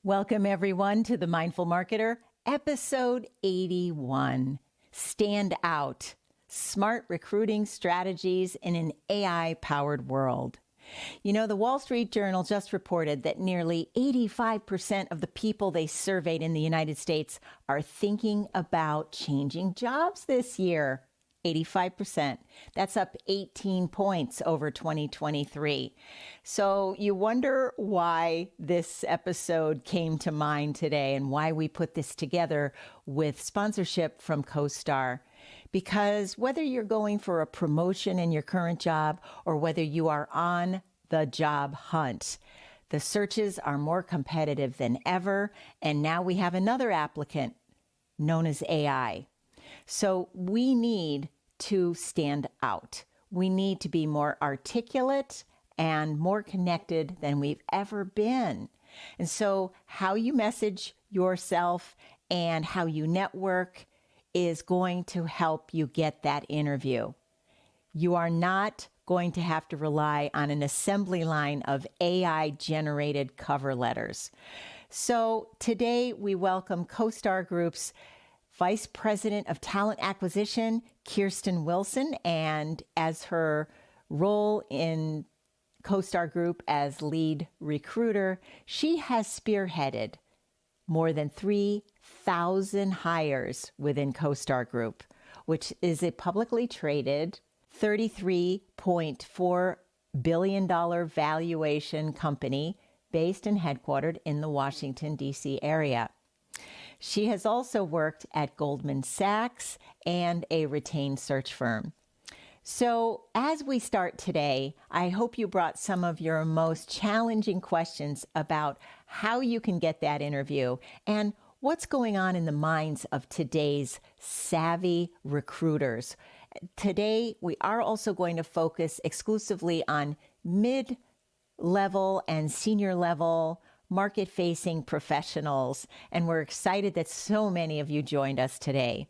Welcome, everyone, to The Mindful Marketer, episode 81. Stand Out, Smart Recruiting Strategies in an AI-Powered World. You know, the Wall Street Journal just reported that nearly 85% of the people they surveyed in the United States are thinking about changing jobs this year. 85%. That's up 18 points over 2023. So you wonder why this episode came to mind today and why we put this together with sponsorship from CoStar. Because whether you're going for a promotion in your current job or whether you are on the job hunt, the searches are more competitive than ever. And now we have another applicant known as AI. So we need to stand out. We need to be more articulate and more connected than we've ever been. And so how you message yourself and how you network is going to help you get that interview. You are not going to have to rely on an assembly line of AI-generated cover letters. So today we welcome CoStar Group's Vice President of Talent Acquisition, Kirstine Wilson, and as her role in CoStar Group as lead recruiter, she has spearheaded more than 3,000 hires within CoStar Group, which is a publicly traded $33.4 billion valuation company based and headquartered in the Washington, D.C. area. She has also worked at Goldman Sachs and a retained search firm. So as we start today, I hope you brought some of your most challenging questions about how you can get that interview and what's going on in the minds of today's savvy recruiters. Today, we are also going to focus exclusively on mid-level and senior level market-facing professionals, and we're excited that so many of you joined us today.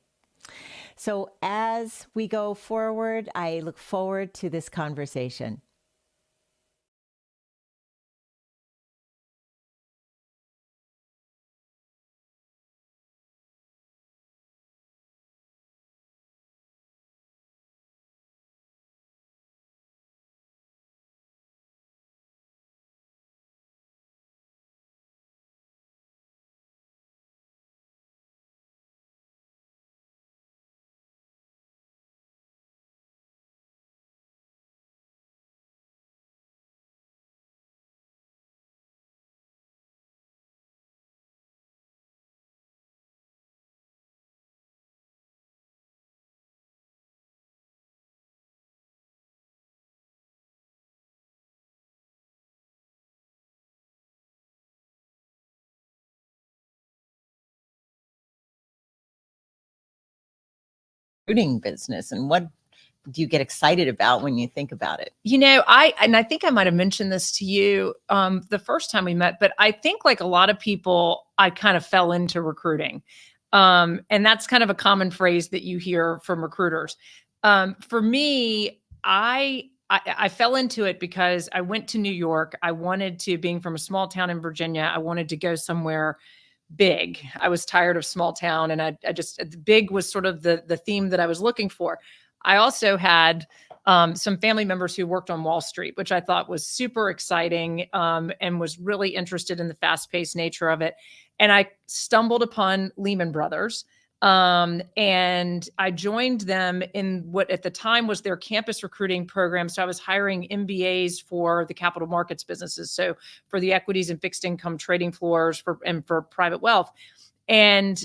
So as we go forward, I look forward to this conversation. Recruiting business, and what do you get excited about when you think about it? You know, I think I might have mentioned this to you the first time we met, but I think like a lot of people, I kind of fell into recruiting. And that's kind of a common phrase that you hear from recruiters. For me, I fell into it because I went to New York. I wanted to, being from a small town in Virginia, I wanted to go somewhere big. I was tired of small town, and I just, big was sort of the theme that I was looking for. I also had some family members who worked on Wall Street, which I thought was super exciting, and was really interested in the fast-paced nature of it. And I stumbled upon Lehman Brothers, and I joined them in what at the time was their campus recruiting program. So I was hiring MBAs for the capital markets businesses, so for the equities and fixed income trading floors and for private wealth. And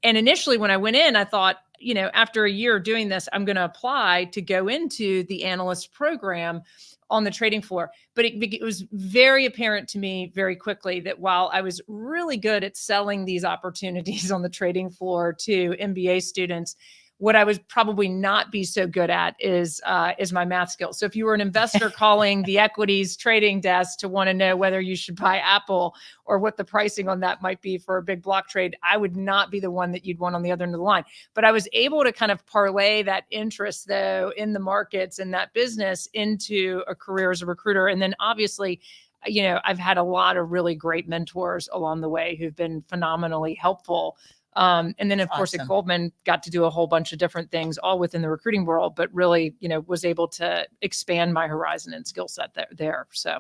initially when I went in, I thought, you know, after a year doing this, I'm going to apply to go into the analyst program on the trading floor. But it was very apparent to me very quickly that while I was really good at selling these opportunities on the trading floor to MBA students, what I would probably not be so good at is my math skills. So if you were an investor calling the equities trading desk to want to know whether you should buy Apple or what the pricing on that might be for a big block trade, I would not be the one that you'd want on the other end of the line. But I was able to kind of parlay that interest, though, in the markets and that business into a career as a recruiter. And then obviously, I've had a lot of really great mentors along the way who've been phenomenally helpful. And then, of course, at Goldman, got to do a whole bunch of different things, all within the recruiting world, but really, was able to expand my horizon and skill set there. So,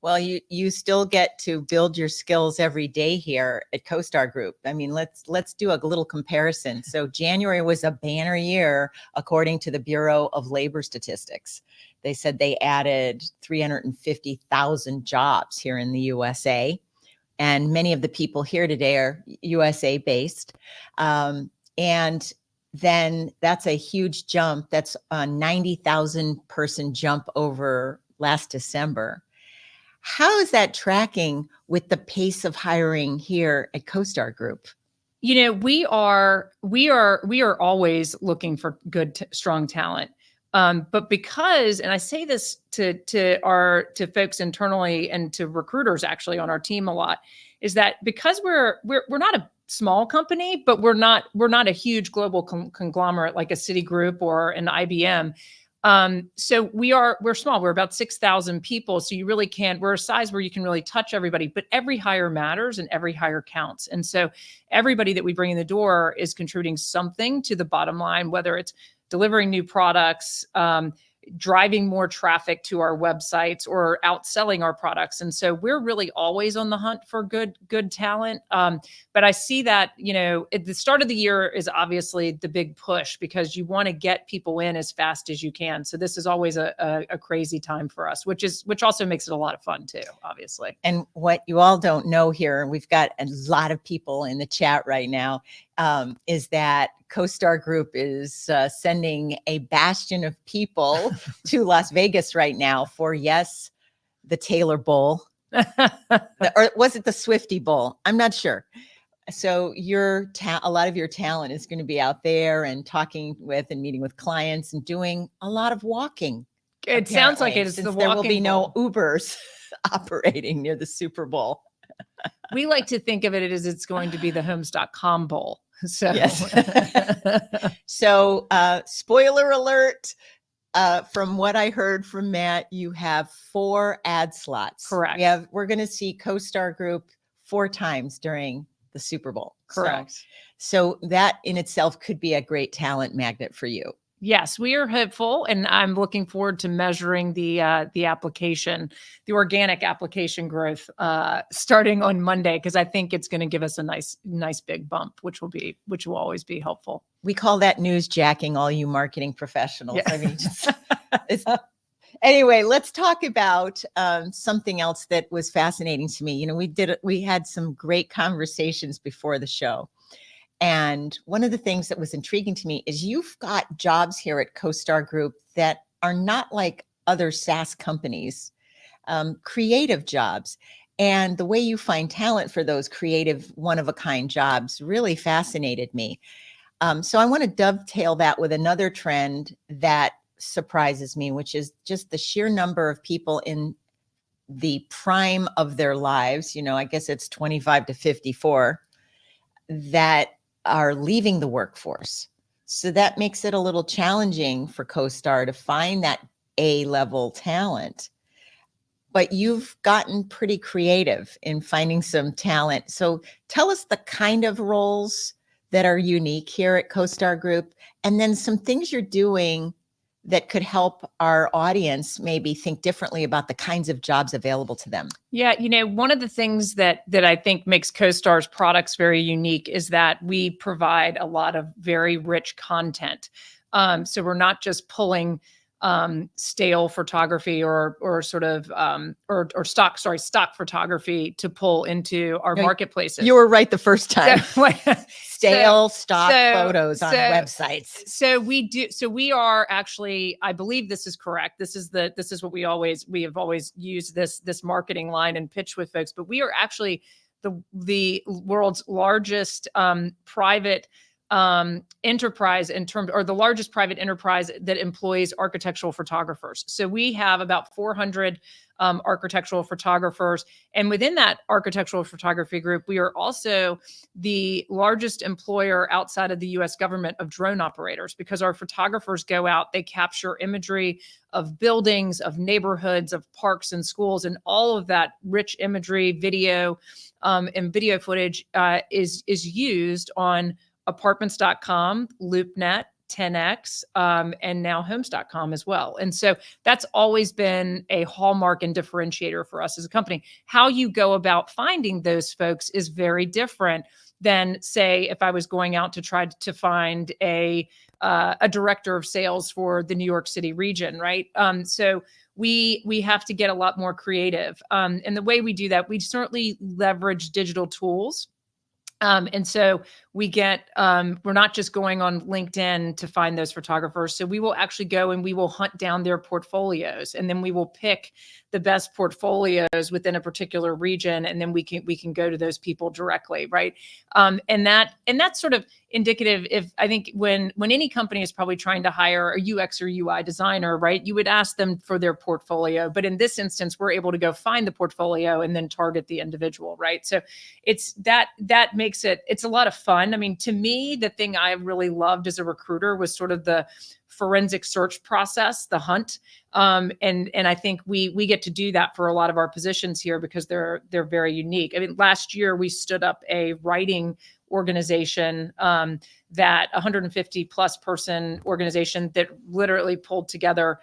well, you still get to build your skills every day here at CoStar Group. I mean, let's do a little comparison. So January was a banner year, according to the Bureau of Labor Statistics. They said they added 350,000 jobs here in the USA. And many of the people here today are USA based. And then that's a huge jump. That's a 90,000 person jump over last December. How is that tracking with the pace of hiring here at CoStar Group? We are always looking for good, strong talent. But because, and I say this to folks internally and to recruiters actually on our team a lot, is that because we're not a small company, but we're not a huge global conglomerate like a Citigroup or an IBM. So we're small. We're about 6,000 people. So you really we're a size where you can really touch everybody, but every hire matters and every hire counts. And so everybody that we bring in the door is contributing something to the bottom line, whether it's delivering new products, driving more traffic to our websites, or outselling our products. And so we're really always on the hunt for good talent. But I see that, at the start of the year is obviously the big push because you want to get people in as fast as you can. So this is always a crazy time for us, which also makes it a lot of fun too, obviously. And what you all don't know here, we've got a lot of people in the chat right now, is that CoStar Group is sending a bastion of people to Las Vegas right now for, yes, the Taylor Bowl, or was it the Swifty Bowl? I'm not sure. So a lot of your talent is going to be out there and talking with and meeting with clients and doing a lot of walking. It sounds like it is the walking. There will be no Ubers operating near the Super Bowl. We like to think of it as it's going to be the homes.com bowl. So, yes. So, spoiler alert, from what I heard from Matt, you have 4 ad slots. Correct. We're going to see CoStar Group 4 times during the Super Bowl. Correct. So that in itself could be a great talent magnet for you. Yes, we are hopeful, and I'm looking forward to measuring the organic application growth starting on Monday, because I think it's going to give us a nice big bump, which will always be helpful. We call that newsjacking, all you marketing professionals. Yeah. I mean, anyway, let's talk about something else that was fascinating to me. We had some great conversations before the show. And one of the things that was intriguing to me is you've got jobs here at CoStar Group that are not like other SaaS companies, creative jobs. And the way you find talent for those creative, one-of-a-kind jobs really fascinated me. So I want to dovetail that with another trend that surprises me, which is just the sheer number of people in the prime of their lives. I guess it's 25 to 54 that are leaving the workforce. So that makes it a little challenging for CoStar to find that A-level talent. But you've gotten pretty creative in finding some talent. So tell us the kind of roles that are unique here at CoStar Group, and then some things you're doing that could help our audience maybe think differently about the kinds of jobs available to them. Yeah, one of the things that I think makes CoStar's products very unique is that we provide a lot of very rich content. So we're not just pulling stale photography or sort of or stock photography to pull into our marketplaces. You were right the first time. Stale stock photos on websites. So we do. So we are actually, I believe this is correct. This is what we have always used this marketing line and pitch with folks. But we are actually the world's largest private enterprise in terms, or the largest private enterprise that employs architectural photographers. So we have about 400 architectural photographers. And within that architectural photography group, we are also the largest employer outside of the US government of drone operators, because our photographers go out, they capture imagery of buildings, of neighborhoods, of parks and schools, and all of that rich imagery, video, and video footage is used on apartments.com, LoopNet, 10X, and now homes.com as well. And so that's always been a hallmark and differentiator for us as a company. How you go about finding those folks is very different than, say, if I was going out to try to find a director of sales for the New York City region, right? So we have to get a lot more creative. And the way we do that, we certainly leverage digital tools. And so we get, we're not just going on LinkedIn to find those photographers. So we will actually go and we will hunt down their portfolios, and then we will pick the best portfolios within a particular region. And then we can go to those people directly. Right. And that's sort of indicative. If I think when any company is probably trying to hire a UX or UI designer, right, you would ask them for their portfolio. But in this instance, we're able to go find the portfolio and then target the individual. Right. So it's that makes it's a lot of fun. I mean, to me, the thing I really loved as a recruiter was sort of the forensic search process, the hunt. And I think we get to do that for a lot of our positions here because they're very unique. I mean, last year we stood up a writing organization, that 150 plus person organization that literally pulled together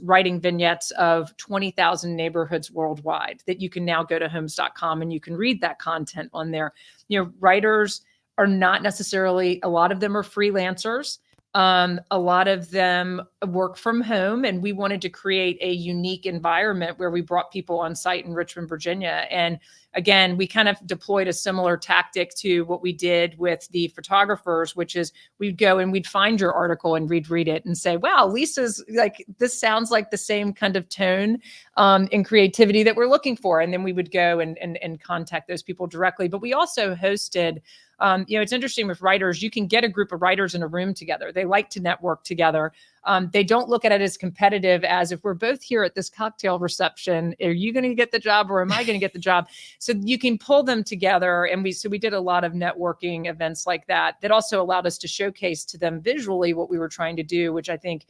writing vignettes of 20,000 neighborhoods worldwide that you can now go to homes.com and you can read that content on there. You know, writers are not necessarily, a lot of them are freelancers. A lot of them work from home, and we wanted to create a unique environment where we brought people on site in Richmond, Virginia. And again, we kind of deployed a similar tactic to what we did with the photographers, which is we'd go and we'd find your article and we'd read it and say, wow, Lisa's like, this sounds like the same kind of tone and creativity that we're looking for. And then we would go and contact those people directly. But we also hosted, it's interesting with writers, you can get a group of writers in a room together. They like to network together. They don't look at it as competitive as if we're both here at this cocktail reception, are you going to get the job or am I going to get the job? So you can pull them together. And we did a lot of networking events like that also allowed us to showcase to them visually what we were trying to do, which I think,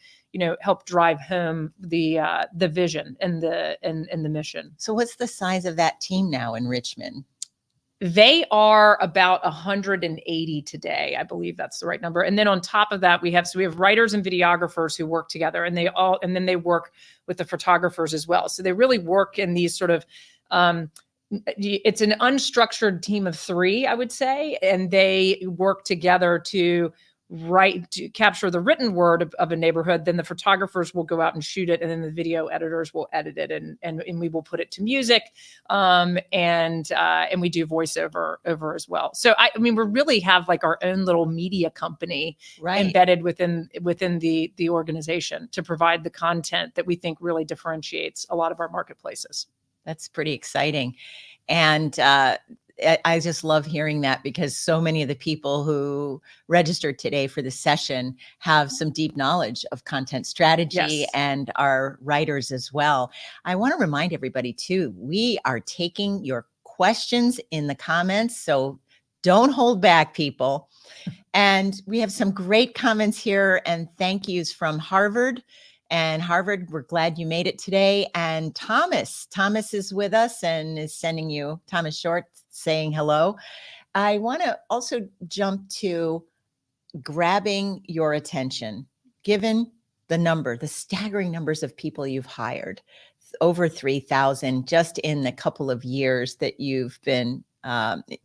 helped drive home the vision and the mission. So what's the size of that team now in Richmond? They are about 180 today. I believe that's the right number. And then on top of that, we have writers and videographers who work together, and then they work with the photographers as well. So they really work in these sort of, it's an unstructured team of three, I would say, and they work together to capture the written word of a neighborhood. Then the photographers will go out and shoot it, and then the video editors will edit it, and we will put it to music, and we do voiceover as well. So I mean, we really have like our own little media company embedded within the organization to provide the content that we think really differentiates a lot of our marketplaces. That's pretty exciting. And I just love hearing that, because so many of the people who registered today for the session have some deep knowledge of content strategy and are writers as well. I want to remind everybody too, we are taking your questions in the comments, so don't hold back, people. And we have some great comments here and thank yous from Harvard. And Harvard, we're glad you made it today. And Thomas is with us and is sending you, Thomas Short, saying hello. I want to also jump to grabbing your attention, given the staggering numbers of people you've hired, over 3,000 just in the couple of years that you've been,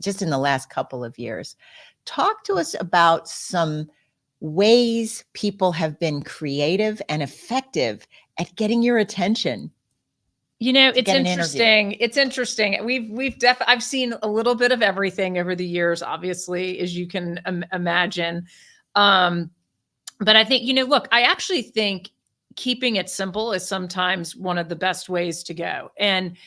just in the last couple of years. Talk to us about some ways people have been creative and effective at getting your attention. It's interesting. It's interesting. I've seen a little bit of everything over the years, obviously, as you can imagine. But I think, look, I actually think keeping it simple is sometimes one of the best ways to go. And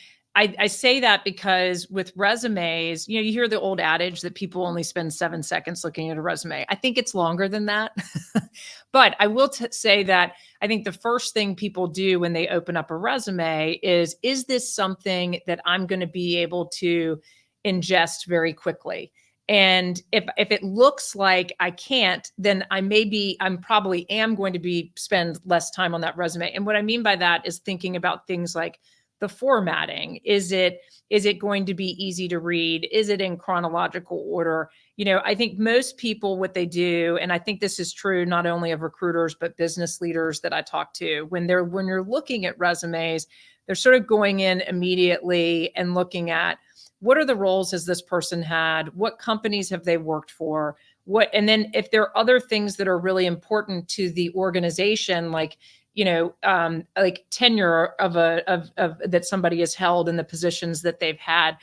I say that because with resumes, you hear the old adage that people only spend 7 seconds looking at a resume. I think it's longer than that. But I will say that I think the first thing people do when they open up a resume is this something that I'm going to be able to ingest very quickly? And if it looks like I can't, then I'm probably am going to spend less time on that resume. And what I mean by that is thinking about things like the formatting. Is it going to be easy to read? Is it in chronological order? I think most people, what they do, and I think this is true not only of recruiters, but business leaders that I talk to, when you're looking at resumes, they're sort of going in immediately and looking at, what are the roles has this person had? What companies have they worked for? And then if there are other things that are really important to the organization, like, like tenure of that somebody has held in the positions that they've had.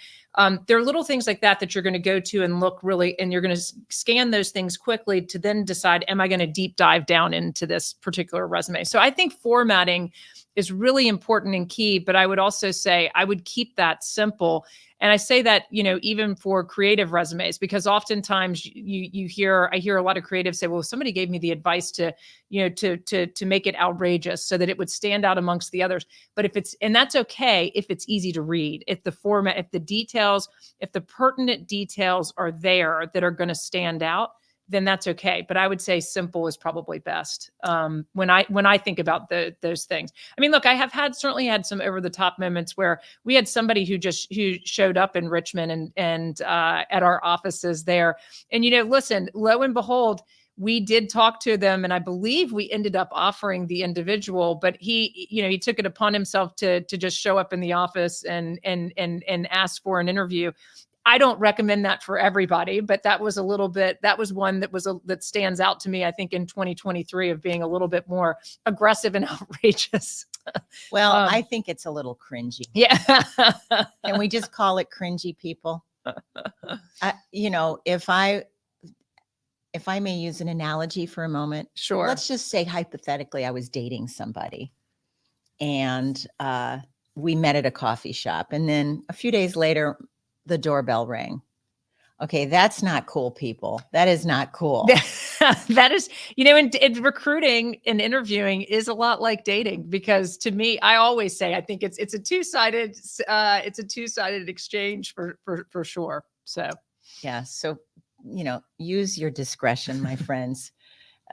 There are little things like that you're going to go to and look really, and you're going to scan those things quickly to then decide, am I going to deep dive down into this particular resume? So I think formatting is really important and key, but I would also say I would keep that simple. And I say that, even for creative resumes, because oftentimes I hear a lot of creatives say, well, somebody gave me the advice to make it outrageous so that it would stand out amongst the others. But and that's okay if it's easy to read, if the format, if the details, if the pertinent details are there that are going to stand out, then that's okay. But I would say simple is probably best when I think about those things. I mean, look, I have certainly had some over the top moments where we had somebody who showed up in Richmond and at our offices there. And, listen, lo and behold, we did talk to them, and I believe we ended up offering the individual, but he took it upon himself to just show up in the office and ask for an interview. I don't recommend that for everybody, but that was one that stands out to me, I think, in 2023 of being a little bit more aggressive and outrageous. Well, I think it's a little cringy. Yeah. Can we just call it cringy, people? If I may use an analogy for a moment. Sure. Let's just say hypothetically I was dating somebody and we met at a coffee shop, and then a few days later, the doorbell rang. Okay, that's not cool, people. That is not cool. That is, in recruiting and interviewing is a lot like dating, because to me, I always say, I think it's a two-sided exchange for sure. So, yeah. So, use your discretion, my friends,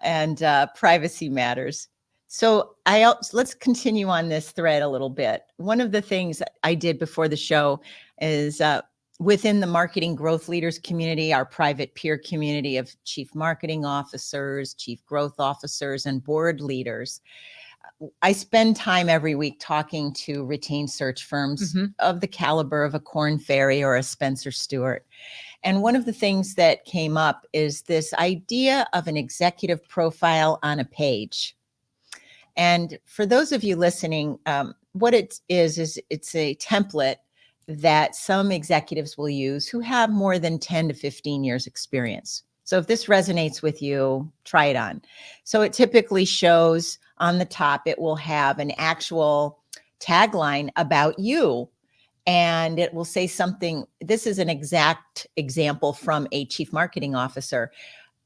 and privacy matters. So let's continue on this thread a little bit. One of the things I did before the show is within the marketing growth leaders community, our private peer community of chief marketing officers, chief growth officers, and board leaders, I spend time every week talking to retained search firms of the caliber of a Korn Ferry or a Spencer Stewart. And one of the things that came up is this idea of an executive profile on a page. And for those of you listening, what it is it's a template that some executives will use who have more than 10 to 15 years experience. So if this resonates with you, try it on. So it typically shows on the top, it will have an actual tagline about you. And it will say something. This is an exact example from a chief marketing officer.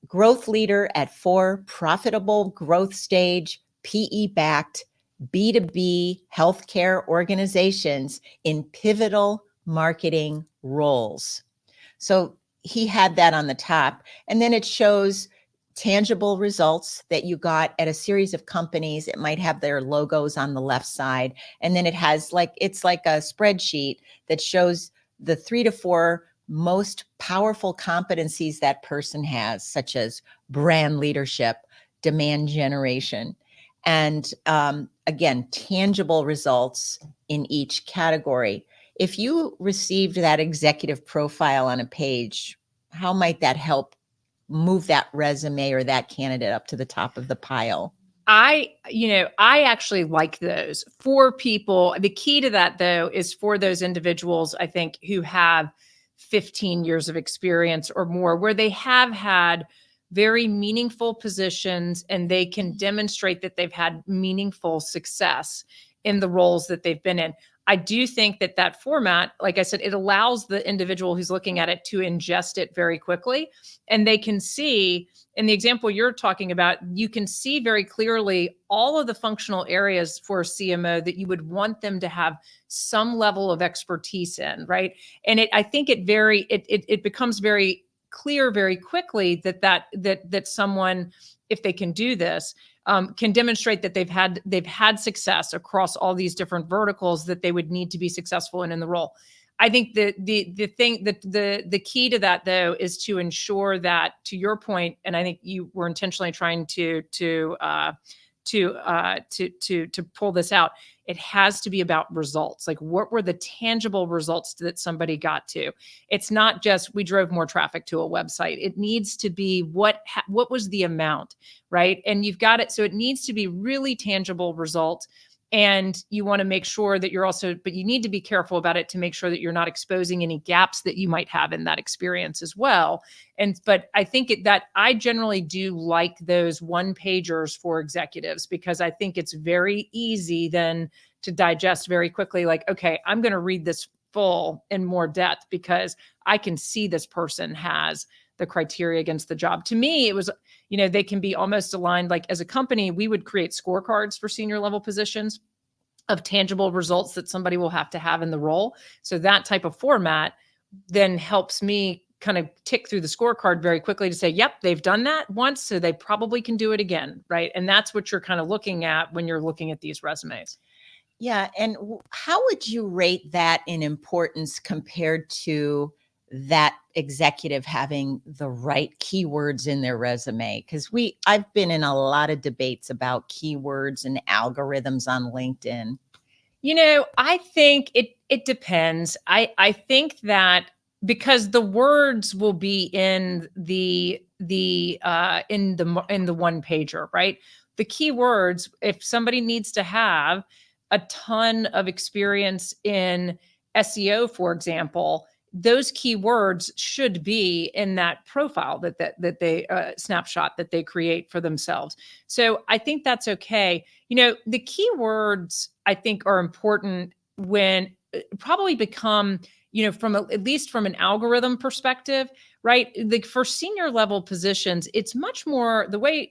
Growth leader at 4 profitable growth stage, PE-backed B2B healthcare organizations in pivotal marketing roles. So he had that on the top. And then it shows tangible results that you got at a series of companies. It might have their logos on the left side. And then it has it's like a spreadsheet that shows the 3 to 4 most powerful competencies that person has, such as brand leadership, demand generation, and again, tangible results in each category. If you received that executive profile on a page, how might that help move that resume or that candidate up to the top of the pile? I actually like those for people. The key to that, though, is for those individuals, I think, who have 15 years of experience or more, where they have had very meaningful positions and they can demonstrate that they've had meaningful success in the roles that they've been in. I do think that that format, like I said, it allows the individual who's looking at it to ingest it very quickly. And they can see, in the example you're talking about, you can see very clearly all of the functional areas for a CMO that you would want them to have some level of expertise in, right? And I think it becomes very clear very quickly that someone, if they can do this, can demonstrate that they've had success across all these different verticals that they would need to be successful in the role. I think the key to that, though, is to ensure that, to your point, and I think you were intentionally trying to pull this out. It has to be about results. Like, what were the tangible results that somebody got to? It's not just we drove more traffic to a website. It needs to be what was the amount, right? And you've got it. So it needs to be really tangible results. And you want to make sure that but you need to be careful about it to make sure that you're not exposing any gaps that you might have in that experience as well. But I think that I generally do like those one pagers for executives, because I think it's very easy then to digest very quickly. Like, okay, I'm going to read this full in more depth because I can see this person has the criteria against the job. To me, it was, they can be almost aligned. Like, as a company, we would create scorecards for senior level positions of tangible results that somebody will have to have in the role. So that type of format then helps me kind of tick through the scorecard very quickly to say, yep, they've done that once, so they probably can do it again, right? And that's what you're kind of looking at when you're looking at these resumes. Yeah. And how would you rate that in importance compared to that executive having the right keywords in their resume? Because I've been in a lot of debates about keywords and algorithms on LinkedIn. I think it depends. I think that because the words will be in the one pager, right? The keywords, if somebody needs to have a ton of experience in SEO, for example, those keywords should be in that profile that they snapshot that they create for themselves. So I think that's okay. The keywords I think are important when probably become, at least from an algorithm perspective, right? Like, for senior level positions, it's much more the way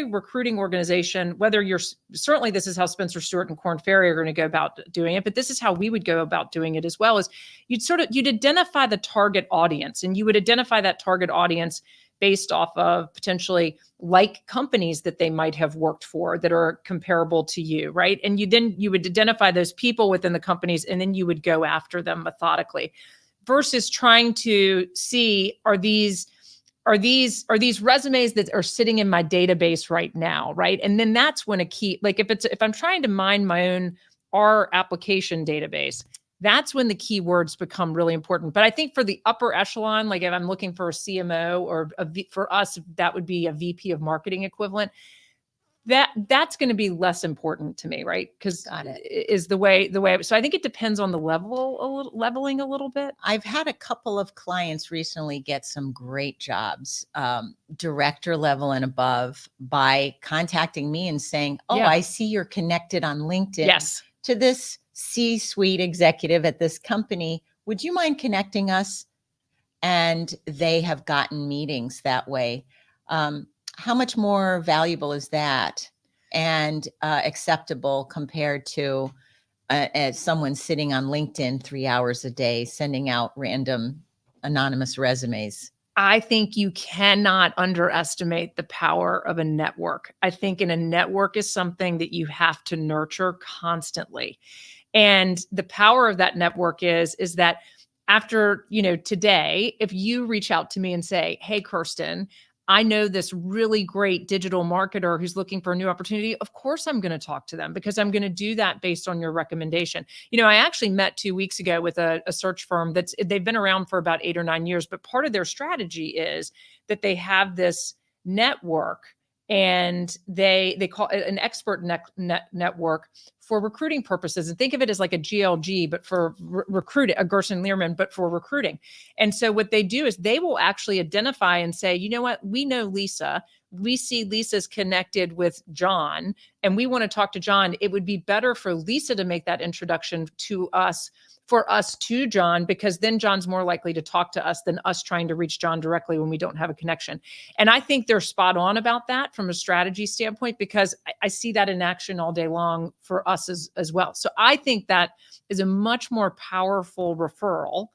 recruiting organization, whether certainly this is how Spencer Stewart and Korn Ferry are going to go about doing it, but this is how we would go about doing it as well. Is you'd identify the target audience, and you would identify that target audience based off of potentially like companies that they might have worked for that are comparable to you, right? And you would identify those people within the companies, and then you would go after them methodically, versus trying to see, are these resumes that are sitting in my database right now, right? And then that's when a key, like if I'm trying to mine my own R application database, that's when the keywords become really important. But I think for the upper echelon, like if I'm looking for a CMO or for us, that would be a VP of marketing equivalent. That's going to be less important to me, right? Because is the way. So I think it depends on the leveling a little bit. I've had a couple of clients recently get some great jobs, director level and above, by contacting me and saying, "Oh, yeah, I see you're connected on LinkedIn to this C-suite executive at this company. Would you mind connecting us?" And they have gotten meetings that way. How much more valuable is that, and acceptable compared to as someone sitting on LinkedIn 3 hours a day sending out random anonymous resumes? I think you cannot underestimate the power of a network. I think a network is something that you have to nurture constantly. And the power of that network is that after, today, if you reach out to me and say, "Hey, Kirstine, I know this really great digital marketer who's looking for a new opportunity," of course I'm going to talk to them, because I'm going to do that based on your recommendation. I actually met 2 weeks ago with a search firm they've been around for about 8 or 9 years, but part of their strategy is that they have this network, and they call it an expert network for recruiting purposes, and think of it as like a GLG, but for recruiting, a Gerson Learman, but for recruiting. And so what they do is they will actually identify and say, you know what, we know Lisa. We see Lisa's connected with John, and we want to talk to John. It would be better for Lisa to make that introduction to us, for us to John, because then John's more likely to talk to us than us trying to reach John directly when we don't have a connection. And I think they're spot on about that from a strategy standpoint, because I see that in action all day long for us as well. So I think that is a much more powerful referral.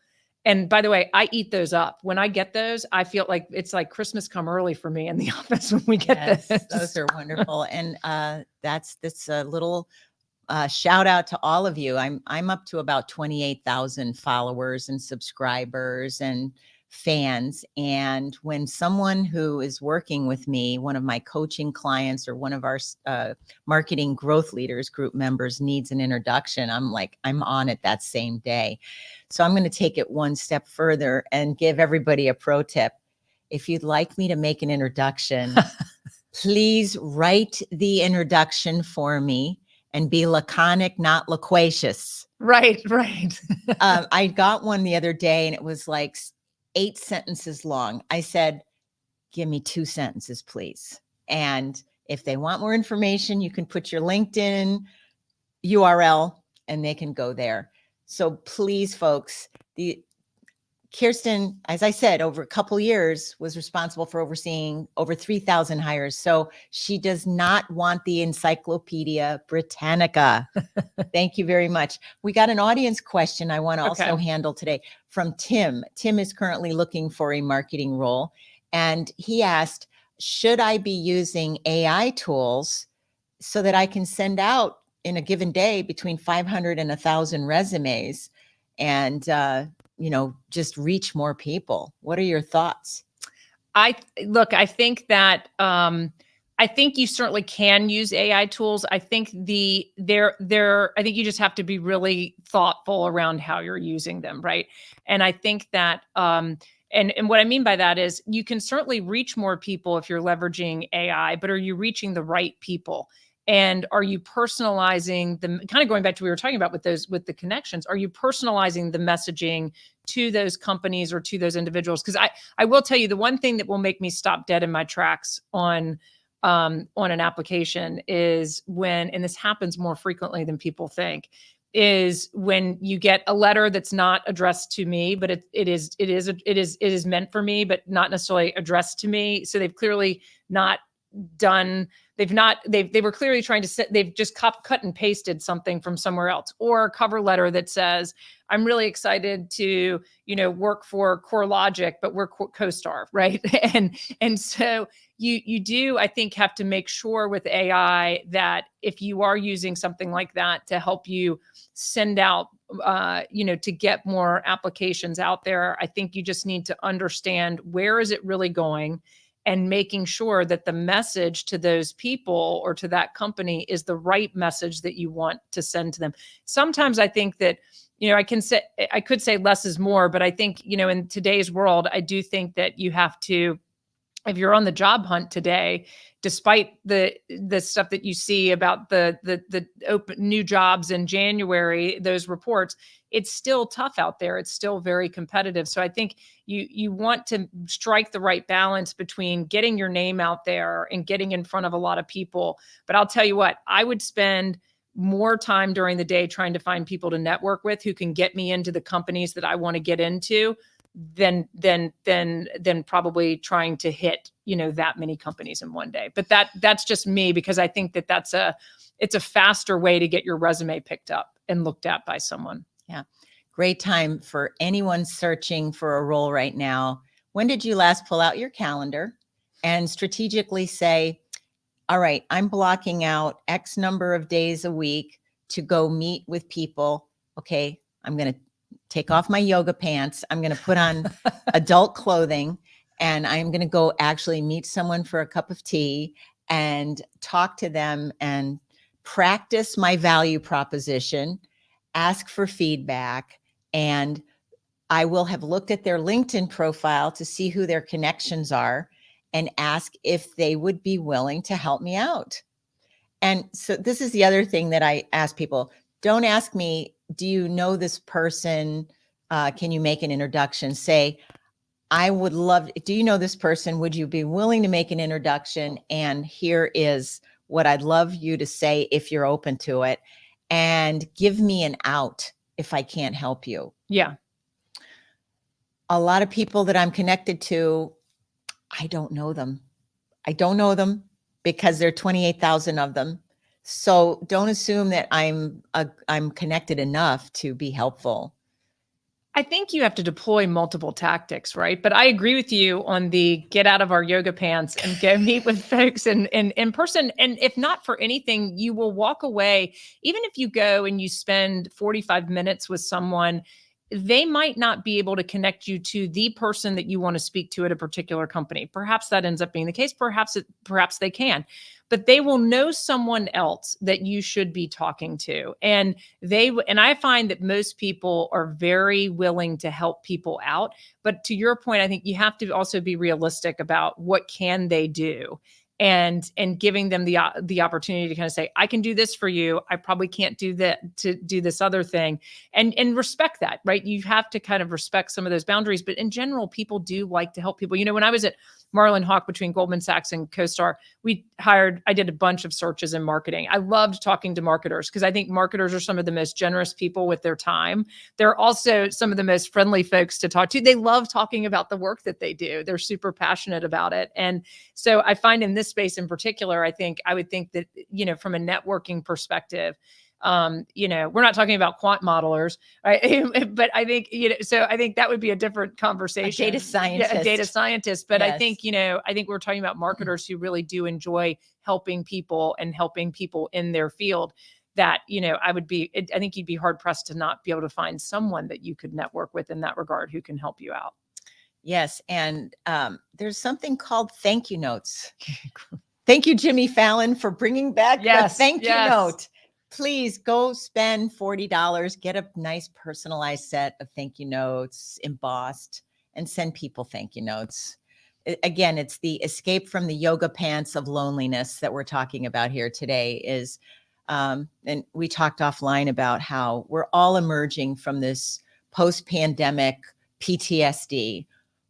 And by the way, I eat those up. When I get those, I feel like it's like Christmas come early for me in the office when we get this. Those are wonderful. And that's a little shout out to all of you. I'm up to about 28,000 followers and subscribers and fans. And when someone who is working with me, one of my coaching clients or one of our marketing growth leaders group members needs an introduction, I'm on it that same day. So I'm going to take it one step further and give everybody a pro tip. If you'd like me to make an introduction, please write the introduction for me and be laconic, not loquacious. Right. I got one the other day and it was like 8 sentences long. I said, give me 2 sentences, please. And if they want more information, you can put your LinkedIn URL and they can go there. So please, folks, Kirstine, as I said, over a couple years was responsible for overseeing over 3,000 hires. So she does not want the Encyclopedia Britannica. Thank you very much. We got an audience question I want to also handle today from Tim. Tim is currently looking for a marketing role. And he asked, should I be using AI tools so that I can send out in a given day between 500 and 1,000 resumes and, just reach more people? What are your thoughts? I think that, I think you certainly can use AI tools. I think I think you just have to be really thoughtful around how you're using them. Right. And I think that, and what I mean by that is you can certainly reach more people if you're leveraging AI, but are you reaching the right people? And are you personalizing the, kind of going back to what we were talking about with the connections, are you personalizing the messaging to those companies or to those individuals? Because I will tell you, the one thing that will make me stop dead in my tracks on an application is when, and this happens more frequently than people think, is when you get a letter that's not addressed to me, but it is meant for me, but not necessarily addressed to me. So they've clearly not done, they were clearly trying to set, they've just cut and pasted something from somewhere else, or a cover letter that says, I'm really excited to, work for CoreLogic, but we're CoStar, right? And so you do, I think, have to make sure with AI that if you are using something like that to help you send out, to get more applications out there, I think you just need to understand, where is it really going, and making sure that the message to those people or to that company is the right message that you want to send to them. Sometimes I think that, I could say less is more, but I think, in today's world, I do think that you have to, if you're on the job hunt today, despite the stuff that you see about the open new jobs in January, those reports, it's still tough out there. It's still very competitive. So I think you want to strike the right balance between getting your name out there and getting in front of a lot of people. But I'll tell you what, I would spend more time during the day trying to find people to network with who can get me into the companies that I want to get into than probably trying to hit, that many companies in one day. But that's just me, because I think that it's a faster way to get your resume picked up and looked at by someone. Yeah. Great time for anyone searching for a role right now. When did you last pull out your calendar and strategically say, all right, I'm blocking out X number of days a week to go meet with people. Okay, I'm going to take off my yoga pants. I'm going to put on adult clothing, and I'm going to go actually meet someone for a cup of tea and talk to them and practice my value proposition, ask for feedback, and I will have looked at their LinkedIn profile to see who their connections are and ask if they would be willing to help me out. And so this is the other thing that I ask people. Don't ask me, do you know this person? Can you make an introduction? Say, I would love, do you know this person? Would you be willing to make an introduction? And here is what I'd love you to say if you're open to it. And give me an out if I can't help you. Yeah. A lot of people that I'm connected to, I don't know them. I don't know them because there are 28,000 of them. So don't assume that I'm connected enough to be helpful. I think you have to deploy multiple tactics, right? But I agree with you on the get out of our yoga pants and go meet with folks in person. And if not for anything, you will walk away. Even if you go and you spend 45 minutes with someone, they might not be able to connect you to the person that you want to speak to at a particular company. Perhaps that ends up being the case. Perhaps they can, but they will know someone else that you should be talking to. And I find that most people are very willing to help people out. But to your point, I think you have to also be realistic about what can they do, and giving them the opportunity to kind of say, I can do this for you. I probably can't do that, to do this other thing, and respect that, right? You have to kind of respect some of those boundaries. But in general, people do like to help people. When I was at Marlin Hawk between Goldman Sachs and CoStar, I did a bunch of searches in marketing. I loved talking to marketers because I think marketers are some of the most generous people with their time. They're also some of the most friendly folks to talk to. They love talking about the work that they do. They're super passionate about it. And so I find in this space in particular, I would think that, from a networking perspective, we're not talking about quant modelers, right? But I think, so I think that would be a different conversation. A data scientist. Yeah, a data scientist. But Yes. I think we're talking about marketers who really do enjoy helping people and helping people in their field. That, I think you'd be hard pressed to not be able to find someone that you could network with in that regard who can help you out. Yes. And there's something called thank you notes. Thank you, Jimmy Fallon, for bringing back the thank you note. Please go spend $40, get a nice personalized set of thank you notes embossed, and send people thank you notes. Again, it's the escape from the yoga pants of loneliness that we're talking about here today and we talked offline about how we're all emerging from this post-pandemic PTSD,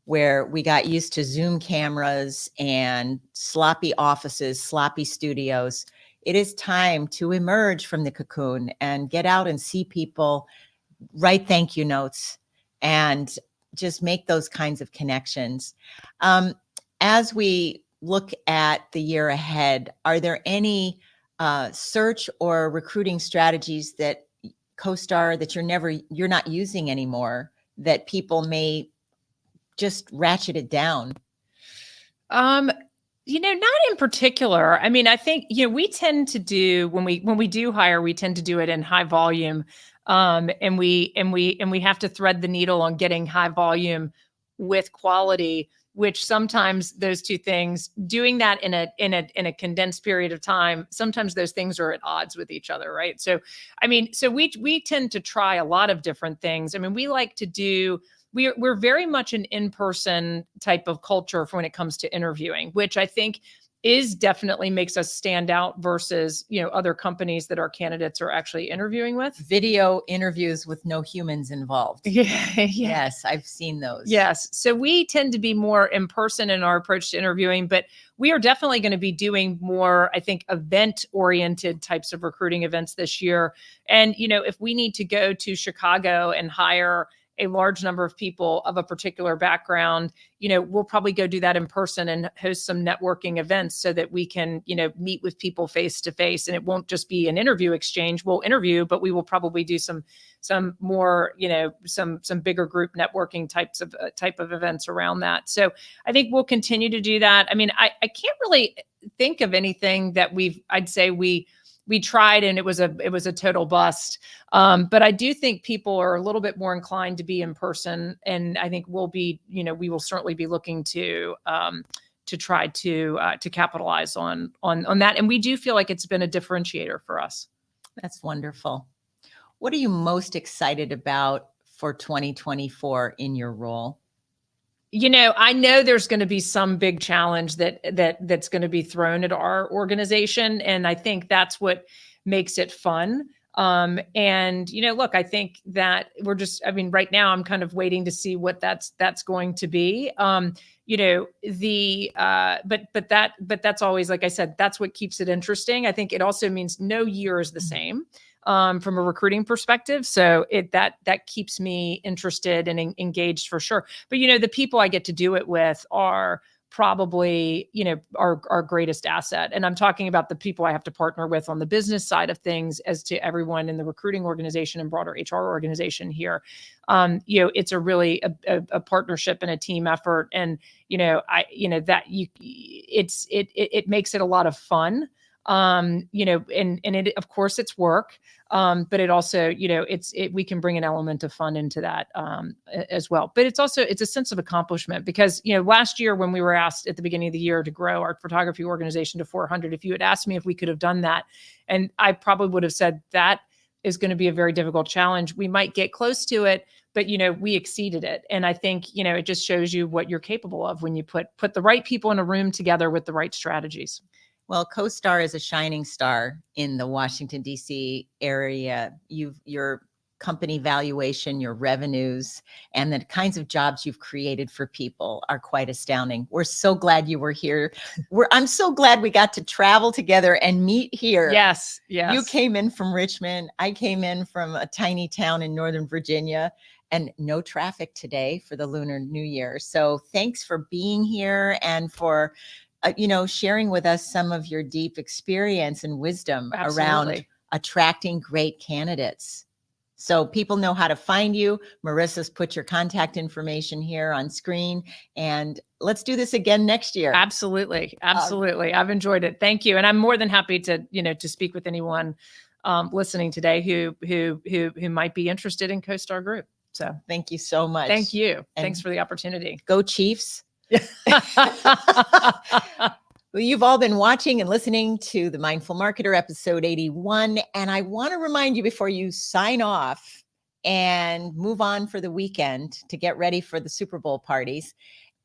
where we got used to Zoom cameras and sloppy offices, sloppy studios. It is time to emerge from the cocoon and get out and see people, write thank you notes, and just make those kinds of connections. As we look at the year ahead, are there any search or recruiting strategies that CoStar that you're not using anymore that people may just ratchet it down? Not in particular. I mean, I think, we tend to do, when we do hire, we tend to do it in high volume. And we have to thread the needle on getting high volume with quality, which sometimes those two things, doing that in a condensed period of time, sometimes those things are at odds with each other, right? So, we tend to try a lot of different things. I mean, we like to do, we're very much an in-person type of culture for when it comes to interviewing, which I think definitely makes us stand out versus, other companies that our candidates are actually interviewing with. Video interviews with no humans involved. Yeah. Yes, I've seen those. Yes. So we tend to be more in person in our approach to interviewing, but we are definitely going to be doing more, I think, event-oriented types of recruiting events this year. And, if we need to go to Chicago and hire a large number of people of a particular background, we'll probably go do that in person and host some networking events so that we can, meet with people face to face. And it won't just be an interview exchange. We'll interview, but we will probably do some more, some bigger group networking type of events around that. So I think we'll continue to do that. I mean, I can't really think of anything that I'd say we tried and it was a total bust. But I do think people are a little bit more inclined to be in person. And I think we will certainly be looking to try to capitalize on that. And we do feel like it's been a differentiator for us. That's wonderful. What are you most excited about for 2024 in your role? I know there's going to be some big challenge that's going to be thrown at our organization. And I think that's what makes it fun. And, look, I think that right now I'm kind of waiting to see what that's going to be. But that's always, like I said, that's what keeps it interesting. I think it also means no year is the same. From a recruiting perspective. So that keeps me interested and engaged for sure. But, the people I get to do it with are probably, our greatest asset. And I'm talking about the people I have to partner with on the business side of things as to everyone in the recruiting organization and broader HR organization here. It's a really a partnership and a team effort. And, it makes it a lot of fun. And it, of course it's work. But it also, we can bring an element of fun into that, as well. But it's a sense of accomplishment because, last year when we were asked at the beginning of the year to grow our photography organization to 400, if you had asked me if we could have done that, and I probably would have said that is going to be a very difficult challenge. We might get close to it, but, we exceeded it. And I think, it just shows you what you're capable of when you put the right people in a room together with the right strategies. Well, CoStar is a shining star in the Washington, D.C. area. Your company valuation, your revenues, and the kinds of jobs you've created for people are quite astounding. We're so glad you were here. I'm so glad we got to travel together and meet here. Yes. You came in from Richmond. I came in from a tiny town in Northern Virginia, and no traffic today for the Lunar New Year. So thanks for being here and for sharing with us some of your deep experience and wisdom around attracting great candidates. So people know how to find you. Marissa's put your contact information here on screen, and let's do this again next year. Absolutely. I've enjoyed it. Thank you. And I'm more than happy to, to speak with anyone listening today who might be interested in CoStar Group. So thank you so much. Thank you. And thanks for the opportunity. Go Chiefs. Well, you've all been watching and listening to the Mindful Marketer episode 81. And I want to remind you before you sign off and move on for the weekend to get ready for the Super Bowl parties,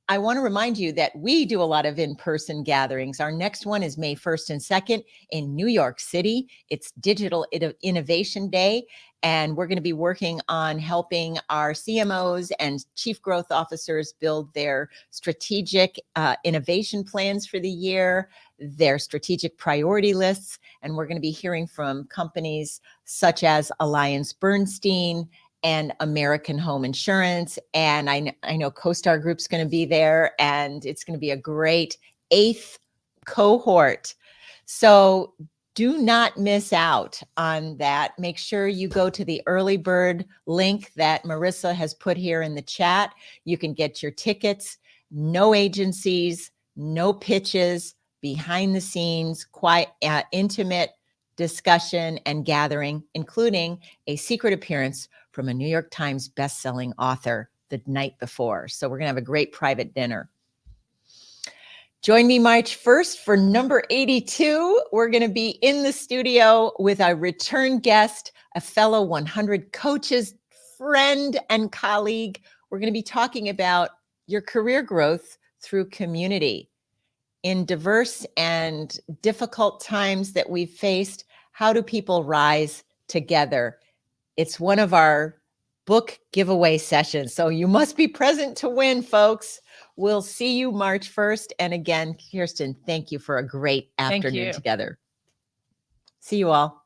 I want to remind you that we do a lot of in-person gatherings. Our next one is May 1st and 2nd in New York City. It's Digital Innovation Day. And we're going to be working on helping our CMOs and chief growth officers build their strategic innovation plans for the year, their strategic priority lists. And we're going to be hearing from companies such as Alliance Bernstein and American Home Insurance. And I know CoStar Group's going to be there, and it's going to be a great 8th cohort. So do not miss out on that. Make sure you go to the early bird link that Marissa has put here in the chat. You can get your tickets, no agencies, no pitches, behind the scenes, quite intimate discussion and gathering, including a secret appearance from a New York Times bestselling author the night before. So we're going to have a great private dinner. Join me March 1st for number 82. We're going to be in the studio with our return guest, a fellow 100 Coaches friend and colleague. We're going to be talking about your career growth through community. In diverse and difficult times that we've faced, how do people rise together? It's one of our book giveaway sessions. So you must be present to win, folks. We'll see you March 1st. And again, Kirstine, thank you for a great afternoon together. See you all.